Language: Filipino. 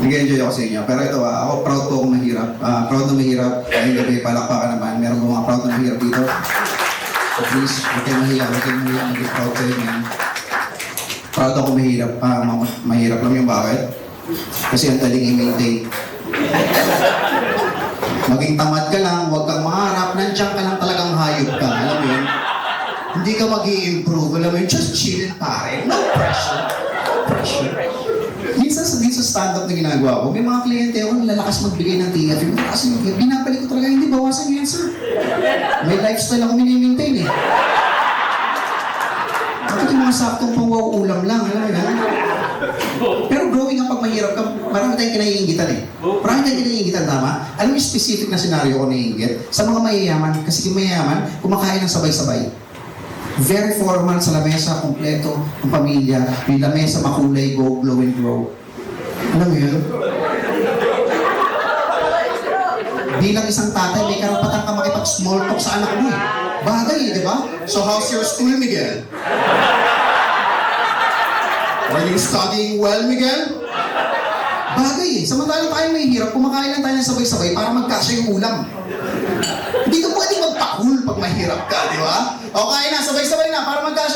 Nag-enjoy ako sa inyo. Pero ito, ako proud po akong mahirap. Proud na mahirap. Kaya gabi, palakpakan naman. Meron po mga proud na mahirap dito. So please, huwag kayong mahiya. Huwag kayong mahiya. Mag-be proud kayo niyan. Proud ako mahirap. Mahirap lang yung bakit. Kasi ang taling i-maintain. Maging tamad ka lang, huwag kang maharap, nandiyan ka lang talagang hayop ka. Alam mo yun? Hindi ka mag-i-improve. Alam mo yun? Just chillin pare. No pressure. No pressure. Minsan sa stand-up na ginagawa ko, may mga kliyente ako lalakas magbigay ng TF. Yung kasi binabalik ko talaga, hindi bawasan nyo yan, sir. May lifestyle ako mini-maintain eh. Bakit yung mga saktong pang-ulam lang, alam mo yan? Pero growing up, pag mahirap ka, marami tayong kinaiingitan eh. Marami tayong kinaiingitan, tama? Alam mo yung specific na senaryo ko naiingit? Sa mga mayayaman, kasi yung mayayaman, kumakain ng sabay-sabay. Very formal sa lamesa, kompleto, ang pamilya, yung lamesa makulay, go, glow and grow. Alam mo yun? Bilang isang tatay, may karapatan ka makipag-small talk sa anak mo eh. Bagay eh, di ba? So how's your school, Miguel? Are you studying well, Miguel? Bagay eh. Samantalang tayo may hirap, kumakain lang tayo ng sabay-sabay para magkasya yung ulam. Hindi ka pwedeng magpakul pag mahirap ka, di ba? O kain na, sabay-sabay na, para magkasya